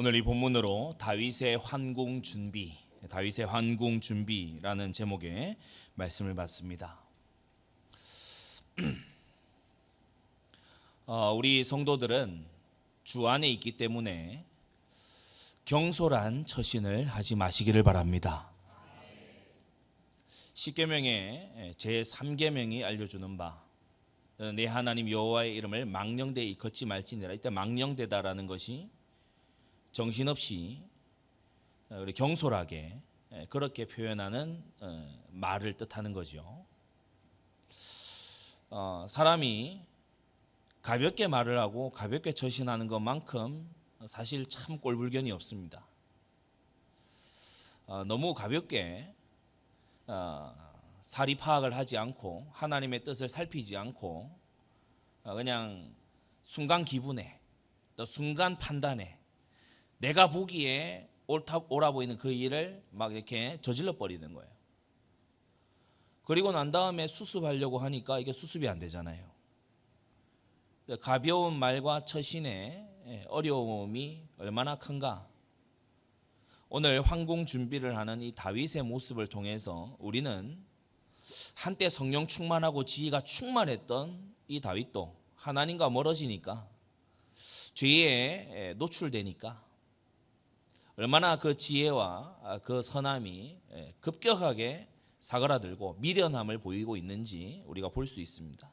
오늘 이 본문으로 다윗의 환궁 준비라는 제목의 말씀을 받습니다. 우리 성도들은 주 안에 있기 때문에 경솔한 처신을 하지 마시기를 바랍니다. 십계명의 제3계명이 알려주는 바, 내 하나님 여호와의 이름을 망령되이 걷지 말지니라. 이때 망령되다라는 것이 정신없이 경솔하게 그렇게 표현하는 말을 뜻하는 거죠. 사람이 가볍게 말을 하고 가볍게 처신하는 것만큼 사실 참 꼴불견이 없습니다. 너무 가볍게 사리 파악을 하지 않고 하나님의 뜻을 살피지 않고 그냥 순간 기분에 또 순간 판단에 내가 보기에 옳아 보이는 그 일을 막 이렇게 저질러 버리는 거예요. 그리고 난 다음에 수습하려고 하니까 이게 수습이 안 되잖아요. 가벼운 말과 처신의 어려움이 얼마나 큰가. 오늘 황궁 준비를 하는 이 다윗의 모습을 통해서 우리는 한때 성령 충만하고 지혜가 충만했던 이 다윗도 하나님과 멀어지니까 죄에 노출되니까 얼마나 그 지혜와 그 선함이 급격하게 사그라들고 미련함을 보이고 있는지 우리가 볼 수 있습니다.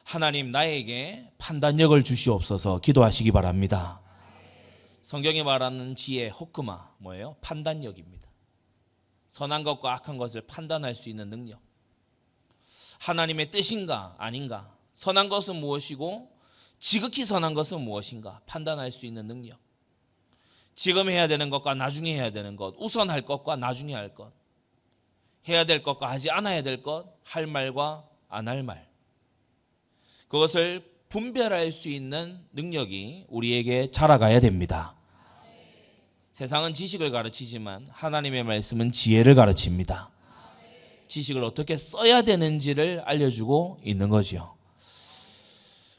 하나님, 나에게 판단력을 주시옵소서 기도하시기 바랍니다. 성경이 말하는 지혜, 호크마, 뭐예요? 판단력입니다. 선한 것과 악한 것을 판단할 수 있는 능력. 하나님의 뜻인가 아닌가, 선한 것은 무엇이고 지극히 선한 것은 무엇인가 판단할 수 있는 능력. 지금 해야 되는 것과 나중에 해야 되는 것, 우선할 것과 나중에 할 것, 해야 될 것과 하지 않아야 될 것, 할 말과 안 할 말, 그것을 분별할 수 있는 능력이 우리에게 자라가야 됩니다. 세상은 지식을 가르치지만 하나님의 말씀은 지혜를 가르칩니다. 지식을 어떻게 써야 되는지를 알려주고 있는 거죠.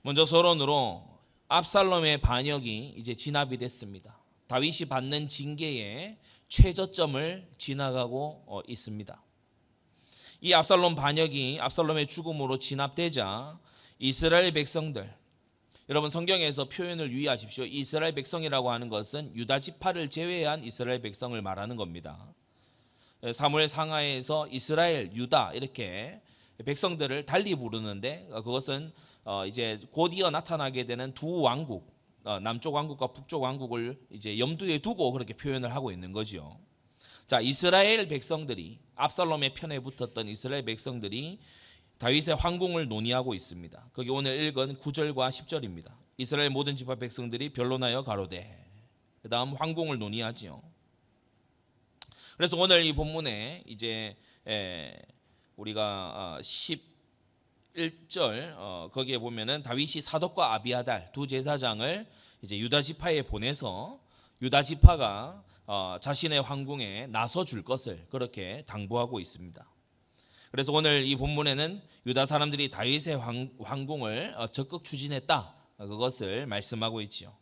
먼저 서론으로 압살롬의 반역이 이제 진압이 됐습니다. 다윗이 받는 징계의 최저점을 지나가고 있습니다. 이 압살롬 반역이 압살롬의 죽음으로 진압되자 이스라엘 백성들, 여러분 성경에서 표현을 유의하십시오. 이스라엘 백성이라고 하는 것은 유다 지파를 제외한 이스라엘 백성을 말하는 겁니다. 사무엘 상하에서 이스라엘, 유다 이렇게 백성들을 달리 부르는데 그것은 이제 곧이어 나타나게 되는 두 왕국, 남쪽 왕국과 북쪽 왕국을 이제 염두에 두고 그렇게 표현을 하고 있는 거죠. 자, 이스라엘 백성들이, 압살롬의 편에 붙었던 이스라엘 백성들이 다윗의 황궁을 논의하고 있습니다. 거기 오늘 읽은 9절과 10절입니다. 이스라엘 모든 지파 백성들이 변론하여 가로되, 그 다음 황궁을 논의하지요. 그래서 오늘 이 본문에 이제 우리가 11절 거기에 보면은 다윗이 사독과 아비아달 두 제사장을 이제 유다 지파에 보내서 유다 지파가 자신의 황궁에 나서 줄 것을 그렇게 당부하고 있습니다. 그래서 오늘 이 본문에는 유다 사람들이 다윗의 황궁을 적극 추진했다, 그것을 말씀하고 있지요.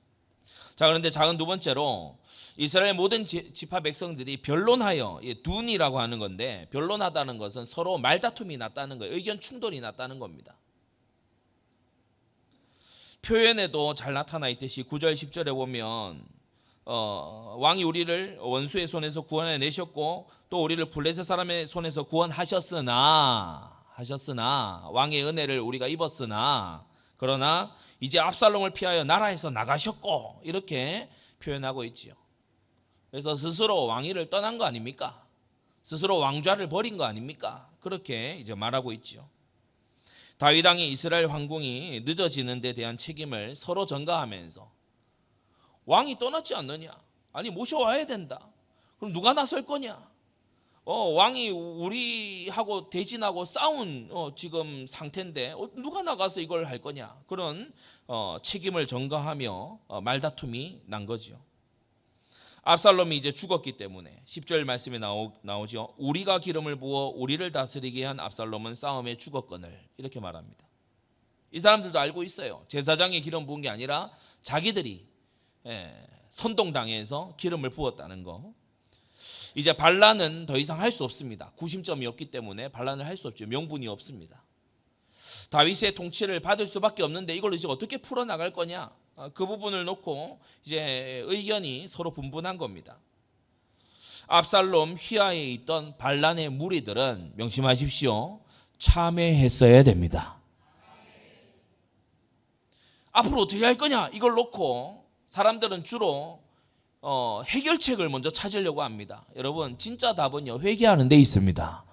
자, 그런데 작은 두 번째로 이스라엘 모든 지파 백성들이 변론하여, 둔이라고 하는 건데, 변론하다는 것은 서로 말다툼이 났다는 거예요. 의견 충돌이 났다는 겁니다. 표현에도 잘 나타나 있듯이 9절 10절에 보면 왕이 우리를 원수의 손에서 구원해 내셨고 또 우리를 블레셋 사람의 손에서 구원하셨으나 왕의 은혜를 우리가 입었으나 그러나 이제 압살롬을 피하여 나라에서 나가셨고, 이렇게 표현하고 있지요. 그래서 스스로 왕위를 떠난 거 아닙니까? 스스로 왕좌를 버린 거 아닙니까? 그렇게 이제 말하고 있지요. 다윗 왕이 이스라엘 황궁이 늦어지는 데 대한 책임을 서로 전가하면서 왕이 떠났지 않느냐? 아니, 모셔와야 된다. 그럼 누가 나설 거냐? 왕이 우리하고 대진하고 싸운 지금 상태인데 누가 나가서 이걸 할 거냐? 그런 책임을 전가하며 말다툼이 난 거죠. 압살롬이 이제 죽었기 때문에 10절 말씀에 나오죠. 우리가 기름을 부어 우리를 다스리게 한 압살롬은 싸움에 죽었거늘, 이렇게 말합니다. 이 사람들도 알고 있어요. 제사장이 기름 부은 게 아니라 자기들이 선동당해서 기름을 부었다는 거. 이제 반란은 더 이상 할 수 없습니다. 구심점이 없기 때문에 반란을 할 수 없죠. 명분이 없습니다. 다윗의 통치를 받을 수밖에 없는데 이걸 이제 어떻게 풀어나갈 거냐? 그 부분을 놓고 이제 의견이 서로 분분한 겁니다. 압살롬 휘하에 있던 반란의 무리들은 명심하십시오. 참회했어야 됩니다. 앞으로 어떻게 할 거냐? 이걸 놓고 사람들은 주로 해결책을 먼저 찾으려고 합니다. 여러분, 진짜 답은요, 회개하는 데 있습니다.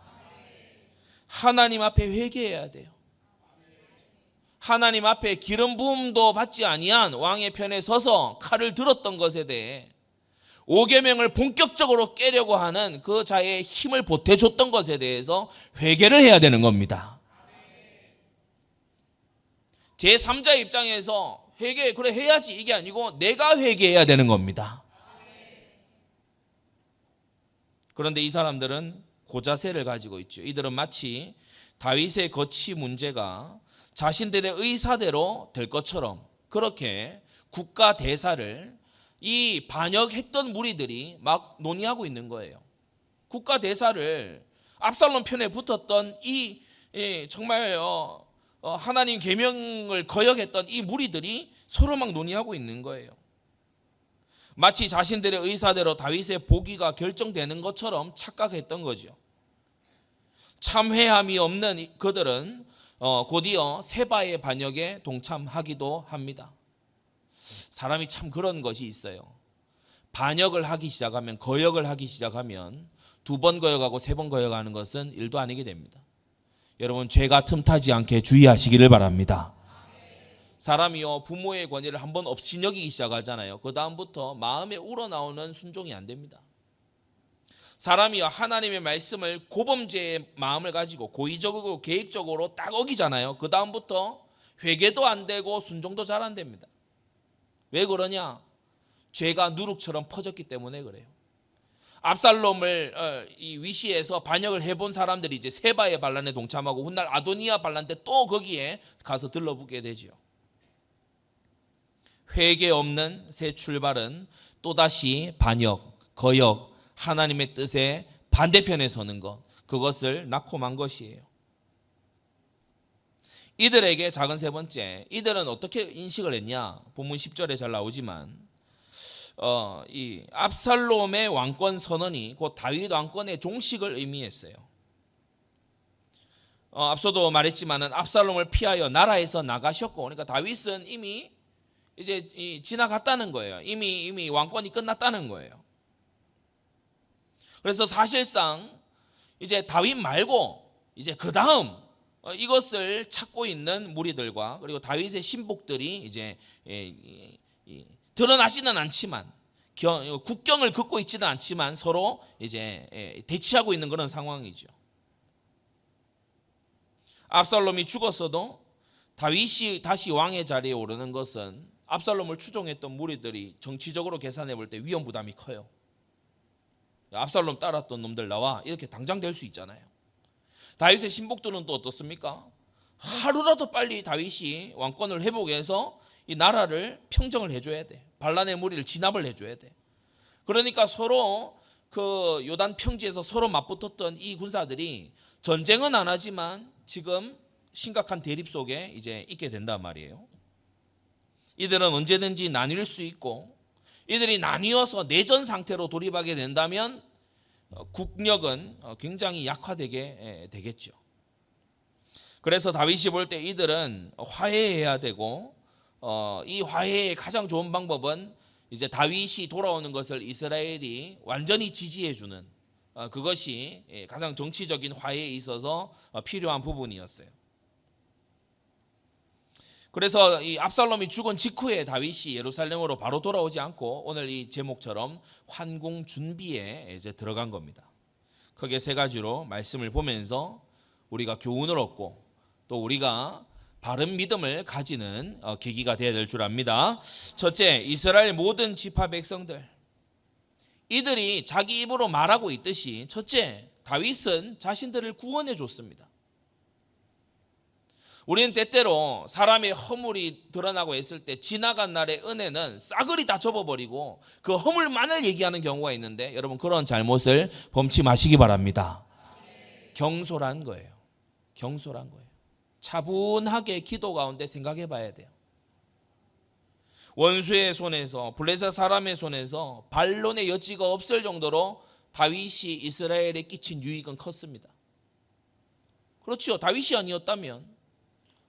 하나님 앞에 회개해야 돼요. 하나님 앞에 기름 부음도 받지 아니한 왕의 편에 서서 칼을 들었던 것에 대해 5계명을 본격적으로 깨려고 하는 그 자의 힘을 보태줬던 것에 대해서 회개를 해야 되는 겁니다. 제3자의 입장에서 회개 그래 해야지 이게 아니고 내가 회개해야 되는 겁니다. 그런데 이 사람들은 고자세를 가지고 있죠. 이들은 마치 다윗의 거취 문제가 자신들의 의사대로 될 것처럼 그렇게 국가 대사를 이 반역했던 무리들이 막 논의하고 있는 거예요. 국가 대사를 압살롬 편에 붙었던 이 정말 하나님 계명을 거역했던 이 무리들이 서로 막 논의하고 있는 거예요. 마치 자신들의 의사대로 다윗의 보기가 결정되는 것처럼 착각했던 거죠. 참회함이 없는 그들은 곧이어 세바의 반역에 동참하기도 합니다. 사람이 참 그런 것이 있어요. 반역을 하기 시작하면, 거역을 하기 시작하면 2번 거역하고 3번 거역하는 것은 일도 아니게 됩니다. 여러분, 죄가 틈타지 않게 주의하시기를 바랍니다. 사람이요, 부모의 권위를 한번 업신여기기 시작하잖아요. 그 다음부터 마음에 우러나오는 순종이 안 됩니다. 사람이요, 하나님의 말씀을 고범죄의 마음을 가지고 고의적이고 계획적으로 딱 어기잖아요. 그 다음부터 회개도 안 되고 순종도 잘 안 됩니다. 왜 그러냐? 죄가 누룩처럼 퍼졌기 때문에 그래요. 압살롬을 이 위시에서 반역을 해본 사람들이 이제 세바의 반란에 동참하고 훗날 아도니아 반란 때 또 거기에 가서 들러붙게 되죠. 회개 없는 새 출발은 또다시 반역, 거역, 하나님의 뜻에 반대편에 서는 것, 그것을 낙홈한 것이에요. 이들에게 작은 세 번째, 이들은 어떻게 인식을 했냐? 본문 10절에 잘 나오지만 이 압살롬의 왕권 선언이 곧 다윗 왕권의 종식을 의미했어요. 앞서도 말했지만은 압살롬을 피하여 나라에서 나가셨고, 그러니까 다윗은 이미 이제 지나갔다는 거예요. 이미 왕권이 끝났다는 거예요. 그래서 사실상 이제 다윗 말고 이제 그 다음 이것을 찾고 있는 무리들과 그리고 다윗의 신복들이 이제 드러나지는 않지만 국경을 긋고 있지는 않지만 서로 이제 대치하고 있는 그런 상황이죠. 압살롬이 죽었어도 다윗이 다시 왕의 자리에 오르는 것은 압살롬을 추종했던 무리들이 정치적으로 계산해 볼 때 위험 부담이 커요. 압살롬 따랐던 놈들 나와 이렇게 당장 될 수 있잖아요. 다윗의 신복들은 또 어떻습니까? 하루라도 빨리 다윗이 왕권을 회복해서 이 나라를 평정을 해줘야 돼. 반란의 무리를 진압을 해줘야 돼. 그러니까 서로 그 요단 평지에서 서로 맞붙었던 이 군사들이 전쟁은 안 하지만 지금 심각한 대립 속에 이제 있게 된단 말이에요. 이들은 언제든지 나뉠 수 있고, 이들이 나뉘어서 내전 상태로 돌입하게 된다면 국력은 굉장히 약화되게 되겠죠. 그래서 다윗이 볼 때 이들은 화해해야 되고, 이 화해의 가장 좋은 방법은 이제 다윗이 돌아오는 것을 이스라엘이 완전히 지지해주는 그것이 가장 정치적인 화해에 있어서 필요한 부분이었어요. 그래서 이 압살롬이 죽은 직후에 다윗이 예루살렘으로 바로 돌아오지 않고 오늘 이 제목처럼 환궁 준비에 이제 들어간 겁니다. 크게 세 가지로 말씀을 보면서 우리가 교훈을 얻고 또 우리가 바른 믿음을 가지는 계기가 되어야 될 줄 압니다. 첫째, 이스라엘 모든 지파 백성들, 이들이 자기 입으로 말하고 있듯이 첫째, 다윗은 자신들을 구원해 줬습니다. 우리는 때때로 사람의 허물이 드러나고 했을 때 지나간 날의 은혜는 싸그리 다 접어버리고 그 허물만을 얘기하는 경우가 있는데, 여러분 그런 잘못을 범치 마시기 바랍니다. 경솔한 거예요. 경솔한 거예요. 차분하게 기도 가운데 생각해 봐야 돼요. 원수의 손에서, 블레셋 사람의 손에서 반론의 여지가 없을 정도로 다윗이 이스라엘에 끼친 유익은 컸습니다. 그렇죠. 다윗이 아니었다면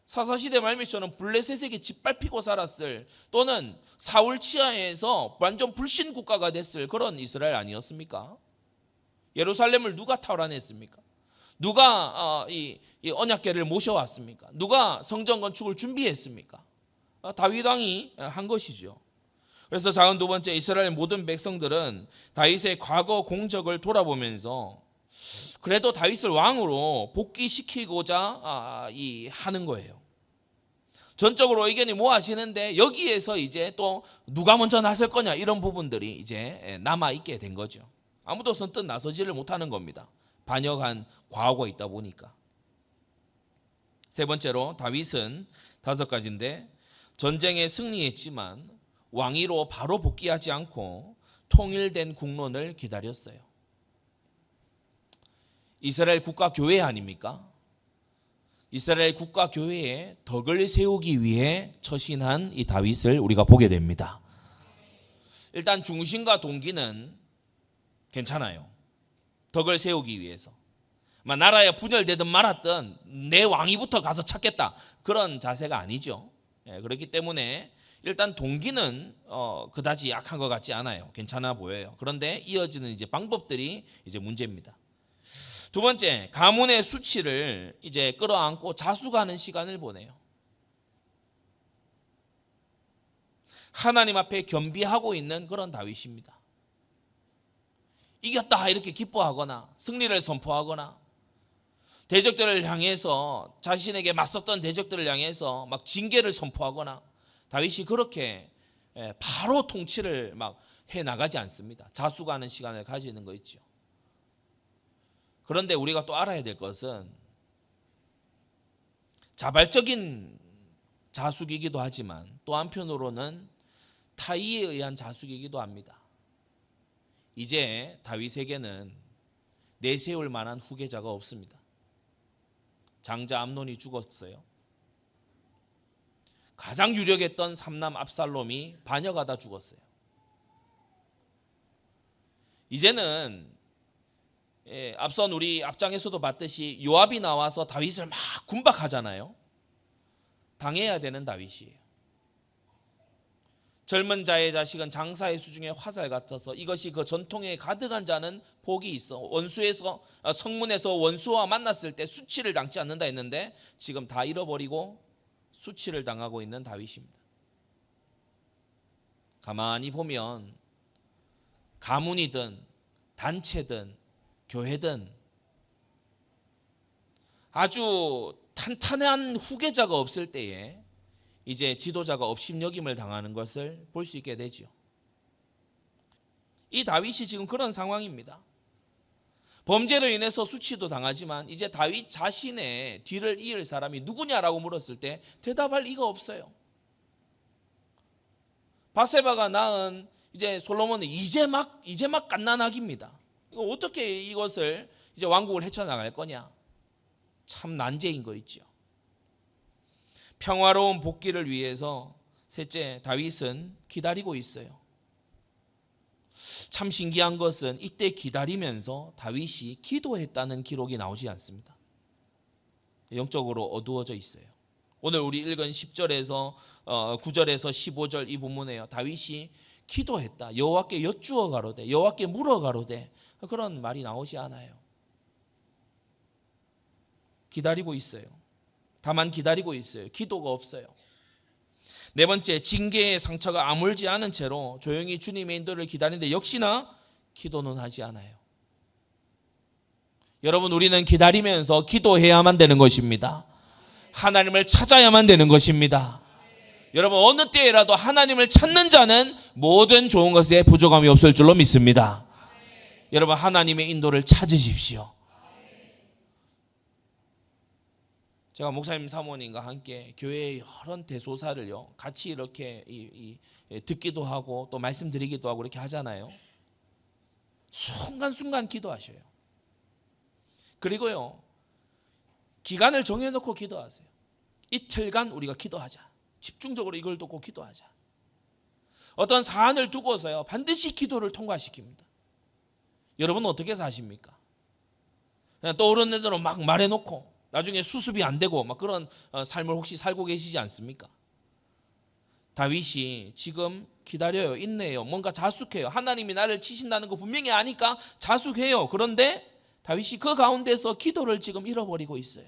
사사시대 말미처럼 블레셋에게 짓밟히고 살았을, 또는 사울 치하에서 완전 불신 국가가 됐을 그런 이스라엘 아니었습니까? 예루살렘을 누가 탈환했습니까? 누가 이 언약궤를 모셔왔습니까? 누가 성전 건축을 준비했습니까? 다윗 왕이 한 것이죠. 그래서 작은 두 번째, 이스라엘 모든 백성들은 다윗의 과거 공적을 돌아보면서 그래도 다윗을 왕으로 복귀시키고자 하는 거예요. 전적으로 의견이 모아지는데 여기에서 이제 또 누가 먼저 나설 거냐, 이런 부분들이 이제 남아있게 된 거죠. 아무도 선뜻 나서지를 못하는 겁니다. 반역한 과거가 있다 보니까. 세 번째로, 다윗은 5가지인데 전쟁에 승리했지만 왕위로 바로 복귀하지 않고 통일된 국론을 기다렸어요. 이스라엘 국가교회 아닙니까? 이스라엘 국가교회에 덕을 세우기 위해 처신한 이 다윗을 우리가 보게 됩니다. 일단 중심과 동기는 괜찮아요. 덕을 세우기 위해서. 나라에 분열되든 말았든 내 왕위부터 가서 찾겠다, 그런 자세가 아니죠. 그렇기 때문에 일단 동기는 그다지 약한 것 같지 않아요. 괜찮아 보여요. 그런데 이어지는 이제 방법들이 이제 문제입니다. 두 번째, 가문의 수치를 이제 끌어안고 자숙하는 시간을 보내요. 하나님 앞에 겸비하고 있는 그런 다윗입니다. 이겼다 이렇게 기뻐하거나 승리를 선포하거나, 대적들을 향해서, 자신에게 맞섰던 대적들을 향해서 막 징계를 선포하거나, 다윗이 그렇게 바로 통치를 막 해나가지 않습니다. 자숙하는 시간을 가지는 거 있죠. 그런데 우리가 또 알아야 될 것은, 자발적인 자숙이기도 하지만 또 한편으로는 타의에 의한 자숙이기도 합니다. 이제 다윗에게는 내세울 만한 후계자가 없습니다. 장자 암논이 죽었어요. 가장 유력했던 삼남 압살롬이 반역하다 죽었어요. 이제는 앞선 우리 앞장에서도 봤듯이 요압이 나와서 다윗을 막 군박하잖아요. 당해야 되는 다윗이에요. 젊은 자의 자식은 장사의 수중에 화살 같아서 이것이 그 전통에 가득한 자는 복이 있어. 원수에서, 성문에서 원수와 만났을 때 수치를 당치 않는다 했는데 지금 다 잃어버리고 수치를 당하고 있는 다윗입니다. 가만히 보면 가문이든 단체든 교회든 아주 탄탄한 후계자가 없을 때에 이제 지도자가 업신여김을 당하는 것을 볼 수 있게 되죠. 이 다윗이 지금 그런 상황입니다. 범죄로 인해서 수치도 당하지만 이제 다윗 자신의 뒤를 이을 사람이 누구냐라고 물었을 때 대답할 리가 없어요. 바세바가 낳은 이제 솔로몬은 이제 막 갓난아기입니다. 어떻게 이것을 이제 왕국을 헤쳐나갈 거냐? 참 난제인 거 있죠. 평화로운 복귀를 위해서 셋째, 다윗은 기다리고 있어요. 참 신기한 것은 이때 기다리면서 다윗이 기도했다는 기록이 나오지 않습니다. 영적으로 어두워져 있어요. 오늘 우리 읽은 10절에서 9절에서 15절 이 본문에요. 다윗이 기도했다, 여호와께 여쭈어 가로되, 여호와께 물어 가로되, 그런 말이 나오지 않아요. 기다리고 있어요. 다만 기다리고 있어요. 기도가 없어요. 네 번째, 징계의 상처가 아물지 않은 채로 조용히 주님의 인도를 기다리는데 역시나 기도는 하지 않아요. 여러분, 우리는 기다리면서 기도해야만 되는 것입니다. 하나님을 찾아야만 되는 것입니다. 여러분, 어느 때라도 하나님을 찾는 자는 모든 좋은 것에 부족함이 없을 줄로 믿습니다. 여러분, 하나님의 인도를 찾으십시오. 제가 목사님 사모님과 함께 교회의 여러 대소사를요 같이 이렇게 듣기도 하고 또 말씀드리기도 하고 이렇게 하잖아요. 순간순간 기도하셔요. 그리고요 기간을 정해놓고 기도하세요. 이틀간 우리가 기도하자. 집중적으로 이걸 두고 기도하자. 어떤 사안을 두고서요 반드시 기도를 통과시킵니다. 여러분은 어떻게 사십니까? 그냥 떠오르는 대로 막 말해놓고 나중에 수습이 안 되고 막 그런 삶을 혹시 살고 계시지 않습니까? 다윗이 지금 기다려요. 인내해요. 뭔가 자숙해요. 하나님이 나를 치신다는 거 분명히 아니까 자숙해요. 그런데 다윗이 그 가운데서 기도를 지금 잃어버리고 있어요.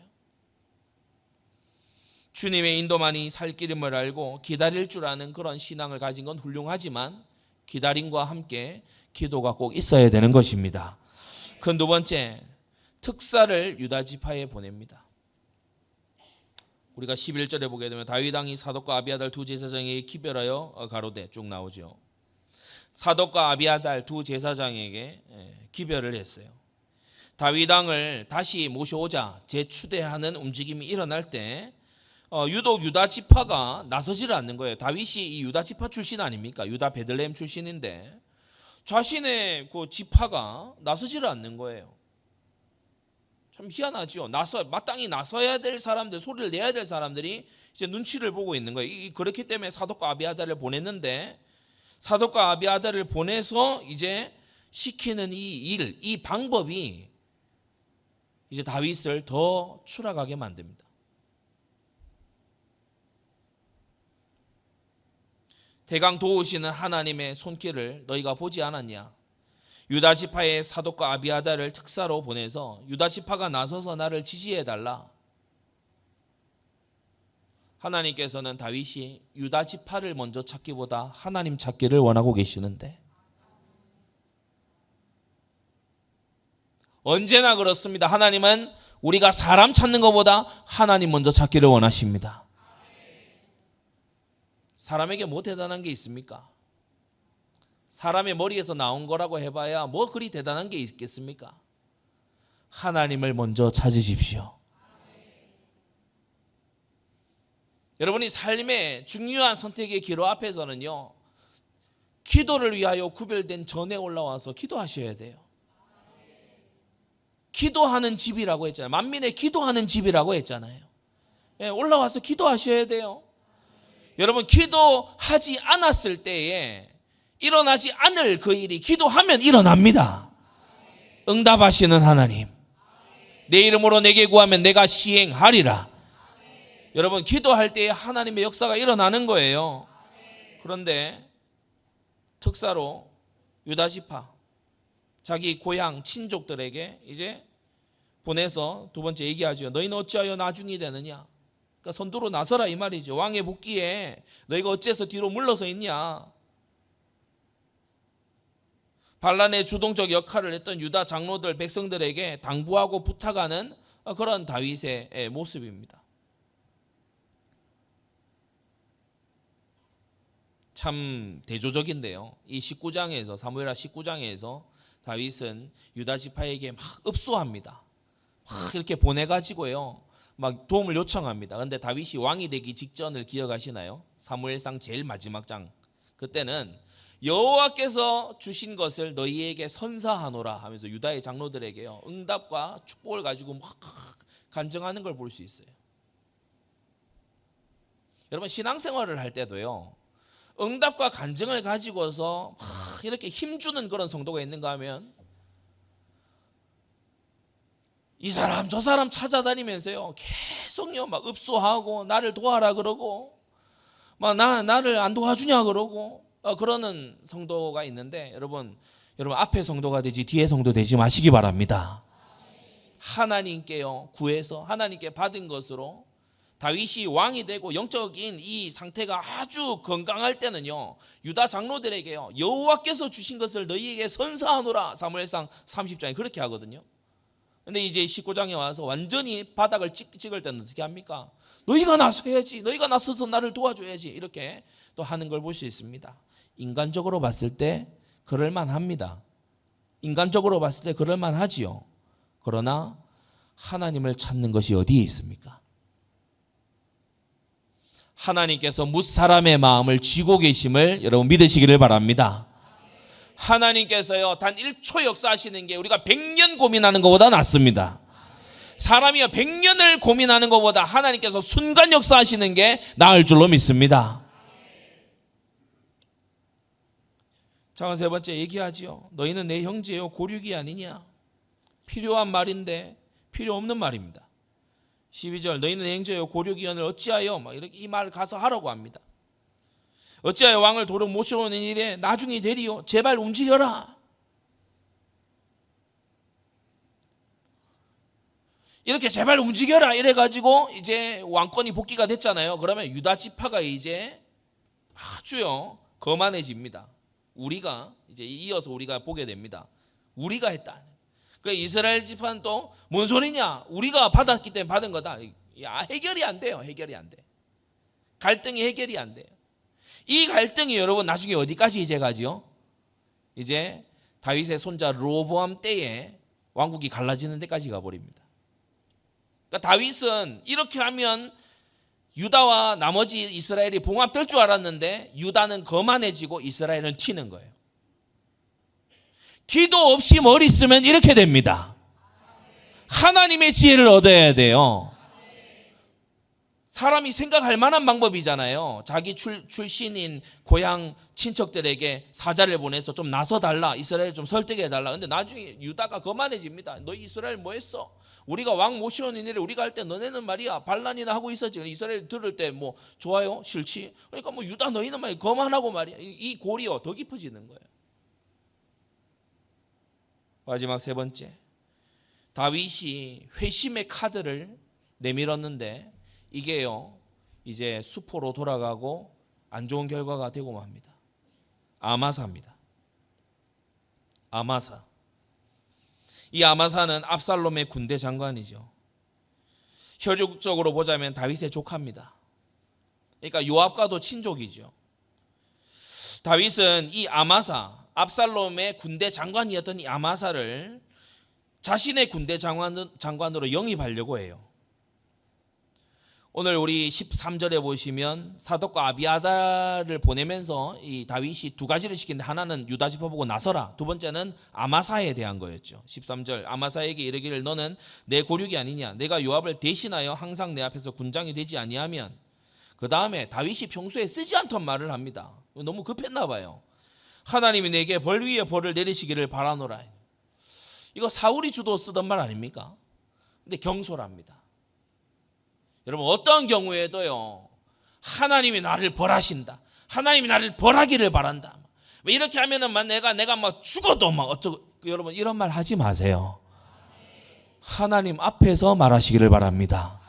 주님의 인도만이 살 길임을 알고 기다릴 줄 아는 그런 신앙을 가진 건 훌륭하지만 기다림과 함께 기도가 꼭 있어야 되는 것입니다. 그 두 번째, 특사를 유다 지파에 보냅니다. 우리가 11절에 보게 되면 다윗 왕이 사독과 아비아달 두 제사장에게 기별하여 가로되 쭉 나오죠. 사독과 아비아달 두 제사장에게 기별을 했어요. 다윗 왕을 다시 모셔오자 재추대하는 움직임이 일어날 때 유독 유다 지파가 나서지를 않는 거예요. 다윗이 이 유다 지파 출신 아닙니까? 유다 베들레헴 출신인데 자신의 그 지파가 나서지를 않는 거예요. 참 희한하죠. 마땅히 나서야 될 사람들, 소리를 내야 될 사람들이 이제 눈치를 보고 있는 거예요. 그렇기 때문에 사독과 아비아달을 보냈는데 사독과 아비아달을 보내서 이제 시키는 이 방법이 이제 다윗을 더 추락하게 만듭니다. 대강 도우시는 하나님의 손길을 너희가 보지 않았냐? 유다 지파의 사독과 아비아달을 특사로 보내서 유다 지파가 나서서 나를 지지해달라. 하나님께서는 다윗이 유다 지파를 먼저 찾기보다 하나님 찾기를 원하고 계시는데 언제나 그렇습니다. 하나님은 우리가 사람 찾는 것보다 하나님 먼저 찾기를 원하십니다. 사람에게 뭐 대단한 게 있습니까? 사람의 머리에서 나온 거라고 해봐야 뭐 그리 대단한 게 있겠습니까? 하나님을 먼저 찾으십시오. 여러분이 삶의 중요한 선택의 기로 앞에서는요 기도를 위하여 구별된 전에 올라와서 기도하셔야 돼요. 기도하는 집이라고 했잖아요. 만민의 기도하는 집이라고 했잖아요. 올라와서 기도하셔야 돼요. 여러분 기도하지 않았을 때에 일어나지 않을 그 일이 기도하면 일어납니다. 응답하시는 하나님, 내 이름으로 내게 구하면 내가 시행하리라. 여러분 기도할 때에 하나님의 역사가 일어나는 거예요. 그런데 특사로 유다 지파 자기 고향 친족들에게 이제 보내서 두 번째 얘기하죠. 너희는 어찌하여 나중이 되느냐? 그러니까 선두로 나서라 이 말이죠. 왕의 복귀에 너희가 어째서 뒤로 물러서 있냐? 반란의 주동적 역할을 했던 유다 장로들 백성들에게 당부하고 부탁하는 그런 다윗의 모습입니다. 참 대조적인데요. 이 19장에서 사무엘하 19장에서 다윗은 유다 지파에게 막 읍소합니다. 막 이렇게 보내가지고요 막 도움을 요청합니다. 그런데 다윗이 왕이 되기 직전을 기억하시나요? 사무엘상 제일 마지막 장. 그때는 여호와께서 주신 것을 너희에게 선사하노라 하면서 유다의 장로들에게요 응답과 축복을 가지고 막 간증하는 걸 볼 수 있어요. 여러분 신앙생활을 할 때도요 응답과 간증을 가지고서 막 이렇게 힘주는 그런 성도가 있는가 하면 이 사람 저 사람 찾아다니면서요 계속요 막 읍소하고 나를 도와라 그러고 막 나를 안 도와주냐 그러고 그러는 성도가 있는데 여러분 앞에 성도가 되지 뒤에 성도 되지 마시기 바랍니다. 하나님께요 구해서 하나님께 받은 것으로 다윗이 왕이 되고 영적인 이 상태가 아주 건강할 때는요 유다 장로들에게요 여호와께서 주신 것을 너희에게 선사하노라. 사무엘상 30장에 그렇게 하거든요. 근데 이제 19장에 와서 완전히 바닥을 찍을 때는 어떻게 합니까? 너희가 나서야지, 너희가 나서서 나를 도와줘야지 이렇게 또 하는 걸 볼 수 있습니다. 인간적으로 봤을 때 그럴만합니다. 인간적으로 봤을 때 그럴만하지요. 그러나 하나님을 찾는 것이 어디에 있습니까? 하나님께서 뭇사람의 마음을 쥐고 계심을 여러분 믿으시기를 바랍니다. 하나님께서요 단 1초 역사하시는 게 우리가 100년 고민하는 것보다 낫습니다. 사람이요 100년을 고민하는 것보다 하나님께서 순간 역사하시는 게 나을 줄로 믿습니다. 자, 세 번째 얘기하지요. 너희는 내 형제요 고륙이 아니냐. 필요한 말인데 필요 없는 말입니다. 12절 너희는 내 형제요 고륙이언을 어찌하여 막 이렇게 이 말 가서 하라고 합니다. 어찌하여 왕을 도로 모셔오는 일에 나중에 되리요. 제발 움직여라. 이렇게 제발 움직여라 이래가지고 이제 왕권이 복귀가 됐잖아요. 그러면 유다 지파가 이제 아주요 거만해집니다. 우리가 이제 이어서 우리가 보게 됩니다. 우리가 했다. 그래 이스라엘 지파는 또 뭔 소리냐? 우리가 받았기 때문에 받은 거다. 야, 해결이 안 돼요. 해결이 안 돼. 갈등이 해결이 안 돼요. 이 갈등이 여러분 나중에 어디까지 이제 가지요? 이제 다윗의 손자 르호보암 때에 왕국이 갈라지는 데까지 가버립니다. 그러니까 다윗은 이렇게 하면 유다와 나머지 이스라엘이 봉합될 줄 알았는데 유다는 거만해지고 이스라엘은 튀는 거예요. 기도 없이 머리 쓰면 이렇게 됩니다. 하나님의 지혜를 얻어야 돼요. 사람이 생각할 만한 방법이잖아요. 자기 출신인 고향 친척들에게 사자를 보내서 좀 나서달라. 이스라엘 좀 설득해달라. 근데 나중에 유다가 거만해집니다. 너희 이스라엘 뭐 했어? 우리가 왕 모시오는 일에 우리가 할 때 너네는 말이야 반란이나 하고 있었지. 이스라엘 들을 때 뭐 좋아요? 싫지? 그러니까 뭐 유다 너희는 말이야 거만하고 말이야. 이 골이요 더 깊어지는 거예요. 마지막 세 번째, 다윗이 회심의 카드를 내밀었는데 이게요 이제 수포로 돌아가고 안 좋은 결과가 되고 맙니다. 아마사입니다. 아마사. 이 아마사는 압살롬의 군대 장관이죠. 혈육적으로 보자면 다윗의 조카입니다. 그러니까 요압과도 친족이죠. 다윗은 이 아마사, 압살롬의 군대 장관이었던 이 아마사를 자신의 군대 장관으로 영입하려고 해요. 오늘 우리 13절에 보시면 사독과 아비아다를 보내면서 이 다윗이 두 가지를 시키는데 하나는 유다 지파 보고 나서라. 두 번째는 아마사에 대한 거였죠. 13절 아마사에게 이르기를 너는 내 고륙이 아니냐. 내가 요압을 대신하여 항상 내 앞에서 군장이 되지 아니하면. 그 다음에 다윗이 평소에 쓰지 않던 말을 합니다. 너무 급했나 봐요. 하나님이 내게 벌 위에 벌을 내리시기를 바라노라. 이거 사울이 주도 쓰던 말 아닙니까? 근데 경솔합니다. 여러분 어떤 경우에도요 하나님이 나를 벌하신다. 하나님이 나를 벌하기를 바란다. 이렇게 하면은 내가 막 죽어도 막 어쩌고 여러분 이런 말 하지 마세요. 하나님 앞에서 말하시기를 바랍니다.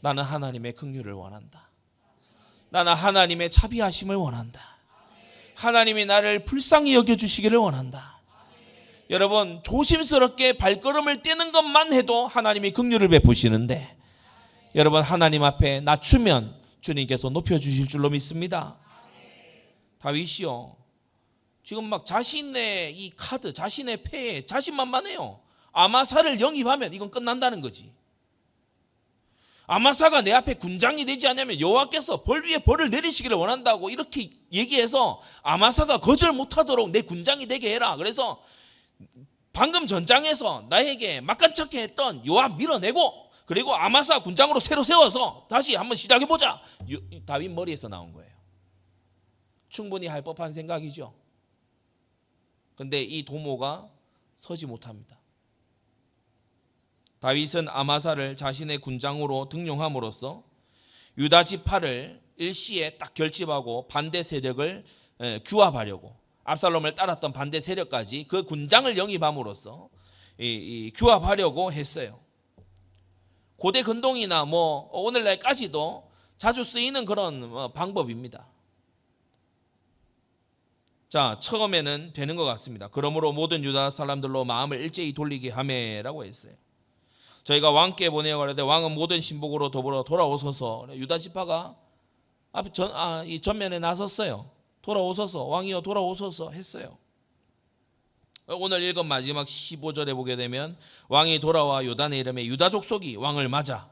나는 하나님의 긍휼을 원한다. 나는 하나님의 자비하심을 원한다. 하나님이 나를 불쌍히 여겨주시기를 원한다. 여러분 조심스럽게 발걸음을 떼는 것만 해도 하나님이 긍휼을 베푸시는데 여러분 하나님 앞에 낮추면 주님께서 높여주실 줄로 믿습니다. 다윗이요 지금 막 자신의 이 카드 자신의 패에 자신만만해요. 아마사를 영입하면 이건 끝난다는 거지. 아마사가 내 앞에 군장이 되지 않으면 여호와께서 벌 위에 벌을 내리시기를 원한다고 이렇게 얘기해서 아마사가 거절 못하도록 내 군장이 되게 해라. 그래서 방금 전장에서 나에게 막간착해 했던 요압 밀어내고 그리고 아마사 군장으로 새로 세워서 다시 한번 시작해보자. 다윗 머리에서 나온 거예요. 충분히 할 법한 생각이죠. 근데 이 도모가 서지 못합니다. 다윗은 아마사를 자신의 군장으로 등용함으로써 유다 지파를 일시에 딱 결집하고 반대 세력을 규합하려고 압살롬을 따랐던 반대 세력까지 그 군장을 영입함으로써 규합하려고 했어요. 고대 근동이나 뭐 오늘날까지도 자주 쓰이는 그런 방법입니다. 자, 처음에는 되는 것 같습니다. 그러므로 모든 유다 사람들로 마음을 일제히 돌리게 하매라고 했어요. 저희가 왕께 보내어 가라되 왕은 모든 신복으로 더불어 돌아오소서. 유다 지파가 이 전면에 나섰어요. 돌아오소서, 왕이여 돌아오소서 했어요. 오늘 읽은 마지막 15절에 보게 되면 왕이 돌아와 요단의 이름에 유다 족속이 왕을 맞아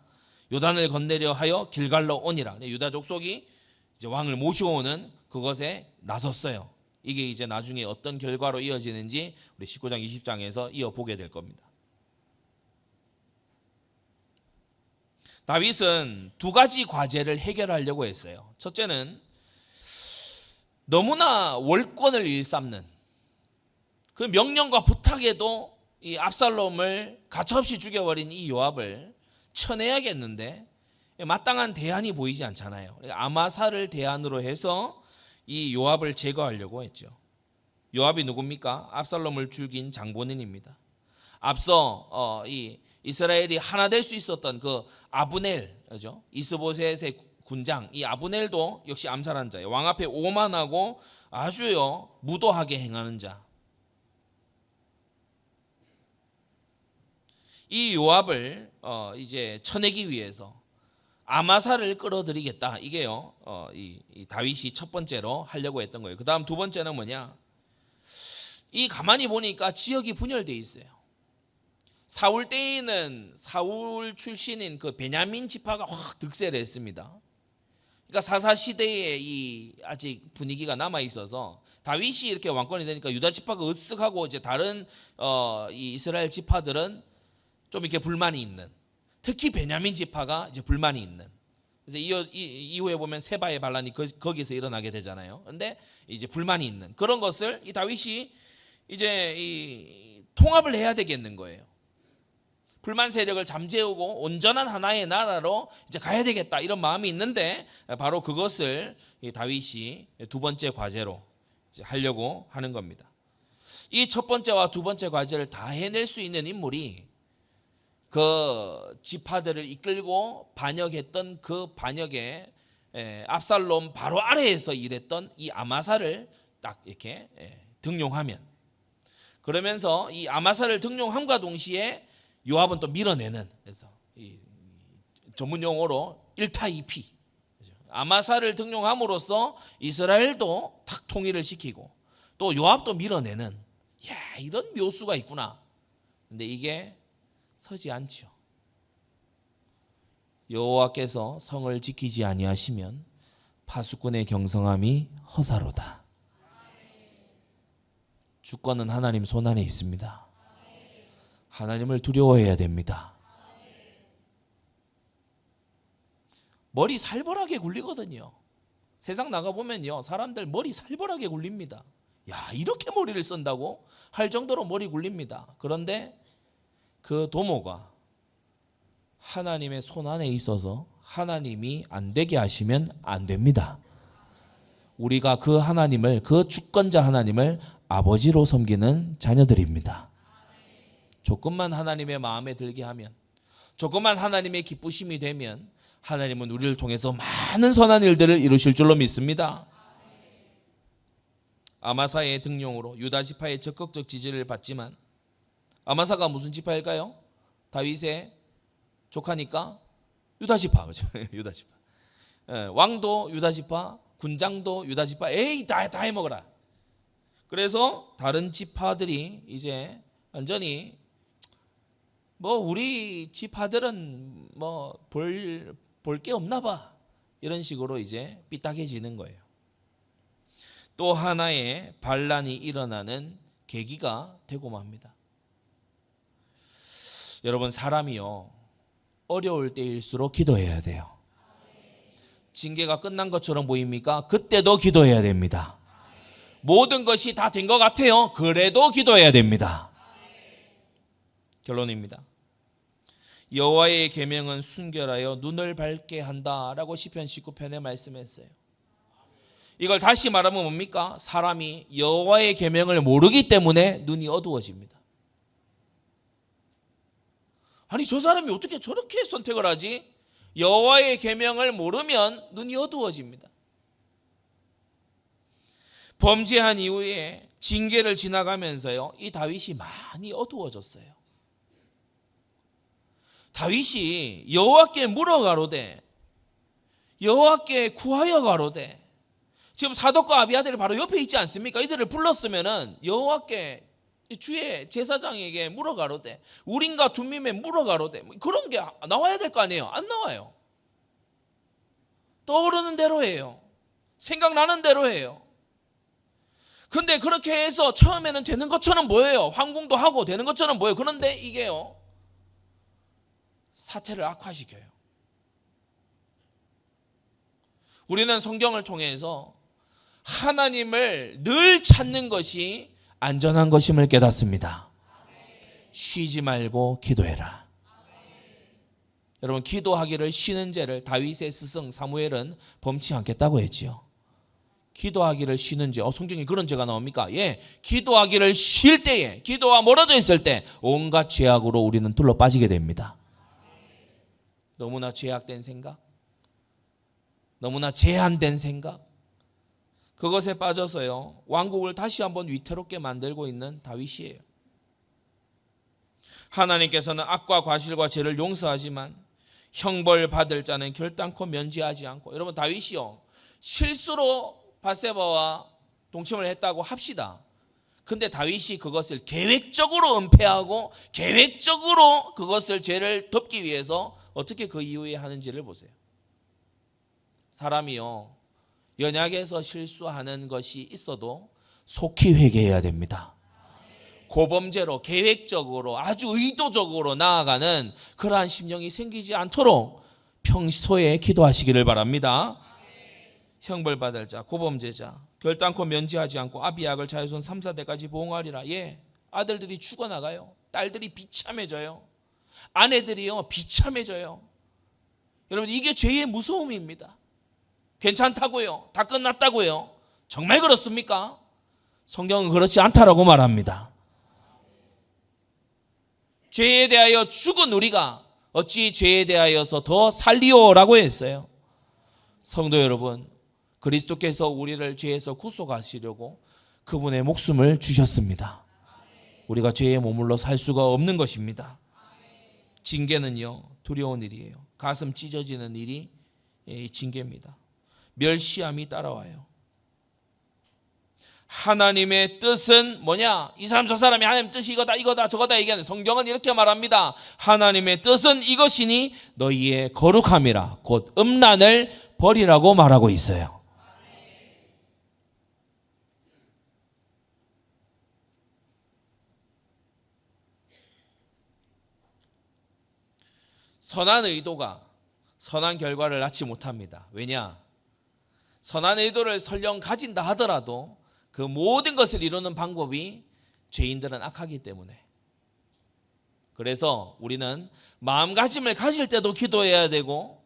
요단을 건너려 하여 길갈로 오니라. 유다 족속이 이제 왕을 모셔오는 그것에 나섰어요. 이게 이제 나중에 어떤 결과로 이어지는지 우리 19장 20장에서 이어보게 될 겁니다. 다윗은 두 가지 과제를 해결하려고 했어요. 첫째는 너무나 월권을 일삼는 그 명령과 부탁에도 이 압살롬을 가차없이 죽여버린 이 요압을 쳐내야겠는데 마땅한 대안이 보이지 않잖아요. 아마사를 대안으로 해서 이 요압을 제거하려고 했죠. 요압이 누굽니까? 압살롬을 죽인 장본인입니다. 앞서 이 이스라엘이 하나 될 수 있었던 그 아브넬, 그죠? 이스보셋의 군장, 이 아브넬도 역시 암살한 자예요. 왕 앞에 오만하고 아주요 무도하게 행하는 자. 이 요압을 이제 쳐내기 위해서 아마사를 끌어들이겠다. 이게요, 이 다윗이 첫 번째로 하려고 했던 거예요. 그 다음 두 번째는 뭐냐? 이 가만히 보니까 지역이 분열되어 있어요. 사울 때에는 사울 출신인 그 베냐민 지파가 확 득세를 했습니다. 그러니까 사사 시대에 이 아직 분위기가 남아 있어서 다윗이 이렇게 왕권이 되니까 유다 지파가 으쓱하고 이제 다른 이 이스라엘 지파들은 좀 이렇게 불만이 있는, 특히 베냐민 지파가 이제 불만이 있는. 그래서 이후에 보면 세바의 반란이 거기서 일어나게 되잖아요. 그런데 이제 불만이 있는 그런 것을 이 다윗이 이제 이 통합을 해야 되겠는 거예요. 불만 세력을 잠재우고 온전한 하나의 나라로 이제 가야 되겠다 이런 마음이 있는데 바로 그것을 이 다윗이 두 번째 과제로 이제 하려고 하는 겁니다. 이 첫 번째와 두 번째 과제를 다 해낼 수 있는 인물이 그 지파들을 이끌고 반역했던 그 반역의 압살롬 바로 아래에서 일했던 이 아마사를 딱 이렇게 등용하면, 그러면서 이 아마사를 등용함과 동시에 요압은 또 밀어내는, 그래서 이 전문 용어로 1타 2피, 아마사를 등용함으로써 이스라엘도 탁 통일을 시키고 또 요압도 밀어내는, 야, 이런 묘수가 있구나. 근데 이게 서지 않죠. 여호와께서 성을 지키지 아니하시면 파수꾼의 경성함이 허사로다. 주권은 하나님 손안에 있습니다. 하나님을 두려워해야 됩니다. 머리 살벌하게 굴리거든요. 세상 나가보면요, 사람들 머리 살벌하게 굴립니다. 야, 이렇게 머리를 쓴다고 할 정도로 머리 굴립니다. 그런데 그 도모가 하나님의 손안에 있어서 하나님이 안 되게 하시면 안 됩니다. 우리가 그 하나님을, 그 주권자 하나님을 아버지로 섬기는 자녀들입니다. 조금만 하나님의 마음에 들게 하면, 조금만 하나님의 기쁘심이 되면 하나님은 우리를 통해서 많은 선한 일들을 이루실 줄로 믿습니다. 아마사의 등용으로 유다 지파의 적극적 지지를 받지만, 아마사가 무슨 지파일까요? 다윗의 조카니까 유다 지파, 그렇죠? 유다 지파. 왕도 유다 지파, 군장도 유다 지파. 에이, 다 해먹어라. 그래서 다른 지파들이 이제 완전히 우리 지파들은 볼 게 없나 봐, 이런 식으로 이제 삐딱해지는 거예요. 또 하나의 반란이 일어나는 계기가 되고 맙니다. 여러분, 사람이요, 어려울 때일수록 기도해야 돼요. 징계가 끝난 것처럼 보입니까? 그때도 기도해야 됩니다. 모든 것이 다 된 것 같아요. 그래도 기도해야 됩니다. 결론입니다. 여호와의 계명은 순결하여 눈을 밝게 한다라고 시편 19편에 말씀했어요. 이걸 다시 말하면 뭡니까? 사람이 여호와의 계명을 모르기 때문에 눈이 어두워집니다. 아니, 저 사람이 어떻게 저렇게 선택을 하지? 여호와의 계명을 모르면 눈이 어두워집니다. 범죄한 이후에 징계를 지나가면서요, 이 다윗이 많이 어두워졌어요. 다윗이 여호와께 물어가로되, 여호와께 구하여 가로되, 지금 사독과 아비아들이 바로 옆에 있지 않습니까? 이들을 불렀으면은 여호와께 주의 제사장에게 물어가로되 우린가 둠밈에 물어가로되 그런 게 나와야 될 거 아니에요. 안 나와요. 떠오르는 대로 해요. 생각나는 대로 해요. 근데 그렇게 해서 처음에는 되는 것처럼 보여요. 황궁도 하고 되는 것처럼 보여요. 그런데 이게요, 사태를 악화시켜요. 우리는 성경을 통해서 하나님을 늘 찾는 것이 안전한 것임을 깨닫습니다. 쉬지 말고 기도해라. 여러분, 기도하기를 쉬는 죄를 다윗의 스승 사무엘은 범치 않겠다고 했지요. 기도하기를 쉬는 죄, 성경에 그런 죄가 나옵니까? 예, 기도하기를 쉴 때에, 기도와 멀어져 있을 때 온갖 죄악으로 우리는 둘러 빠지게 됩니다. 너무나 죄악된 생각, 너무나 제한된 생각, 그것에 빠져서요, 왕국을 다시 한번 위태롭게 만들고 있는 다윗이에요. 하나님께서는 악과 과실과 죄를 용서하지만 형벌 받을 자는 결단코 면제하지 않고, 여러분, 다윗이요, 실수로 밧세바와 동침을 했다고 합시다. 근데 다윗이 그것을 계획적으로 은폐하고 계획적으로 그것을 죄를 덮기 위해서 어떻게 그 이후에 하는지를 보세요. 사람이요, 연약해서 실수하는 것이 있어도 속히 회개해야 됩니다. 고범죄로 계획적으로 아주 의도적으로 나아가는 그러한 심령이 생기지 않도록 평소에 기도하시기를 바랍니다. 형벌받을 자, 고범죄자, 결단코 면제하지 않고 아비약을 자손 3, 4대까지 보응하리라. 예, 아들들이 죽어나가요. 딸들이 비참해져요. 아내들이요, 비참해져요. 여러분, 이게 죄의 무서움입니다. 괜찮다고요? 다 끝났다고요? 정말 그렇습니까? 성경은 그렇지 않다라고 말합니다. 죄에 대하여 죽은 우리가 어찌 죄에 대하여서 더 살리오라고 했어요. 성도 여러분, 그리스도께서 우리를 죄에서 구속하시려고 그분의 목숨을 주셨습니다. 우리가 죄에 머물러 살 수가 없는 것입니다. 징계는요, 두려운 일이에요. 가슴 찢어지는 일이 징계입니다. 멸시함이 따라와요. 하나님의 뜻은 뭐냐? 이 사람 저 사람이 하나님의 뜻이 이거다 저거다 얘기하는, 성경은 이렇게 말합니다. 하나님의 뜻은 이것이니 너희의 거룩함이라, 곧 음란을 버리라고 말하고 있어요. 선한 의도가 선한 결과를 낳지 못합니다. 왜냐? 선한 의도를 설령 가진다 하더라도 그 모든 것을 이루는 방법이 죄인들은 악하기 때문에, 그래서 우리는 마음가짐을 가질 때도 기도해야 되고,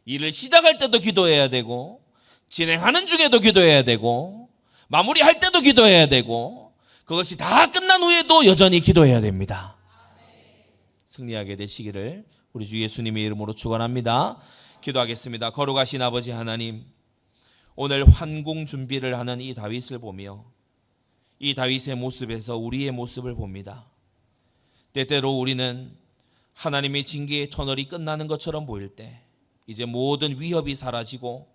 일을 시작할 때도 기도해야 되고, 진행하는 중에도 기도해야 되고, 마무리할 때도 기도해야 되고, 그것이 다 끝난 후에도 여전히 기도해야 됩니다. 승리하게 되시기를 우리 주 예수님의 이름으로 축원합니다. 기도하겠습니다. 거룩하신 아버지 하나님, 오늘 환궁 준비를 하는 이 다윗을 보며 이 다윗의 모습에서 우리의 모습을 봅니다. 때때로 우리는 하나님의 징계의 터널이 끝나는 것처럼 보일 때, 이제 모든 위협이 사라지고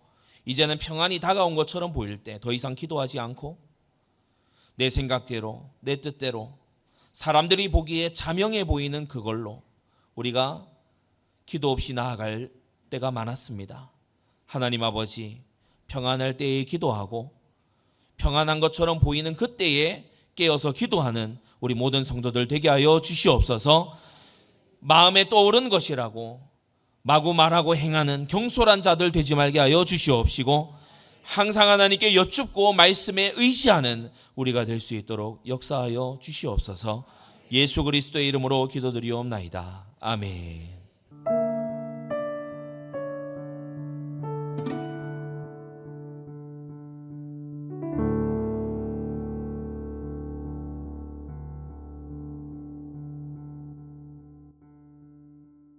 이제는 평안이 다가온 것처럼 보일 때 더 이상 기도하지 않고 내 생각대로, 내 뜻대로, 사람들이 보기에 자명해 보이는 그걸로 우리가 기도 없이 나아갈 때가 많았습니다. 하나님 아버지, 평안할 때에 기도하고 평안한 것처럼 보이는 그때에 깨어서 기도하는 우리 모든 성도들 되게 하여 주시옵소서. 마음에 떠오른 것이라고 마구 말하고 행하는 경솔한 자들 되지 말게 하여 주시옵시고, 항상 하나님께 여쭙고 말씀에 의지하는 우리가 될 수 있도록 역사하여 주시옵소서. 예수 그리스도의 이름으로 기도드리옵나이다. 아멘.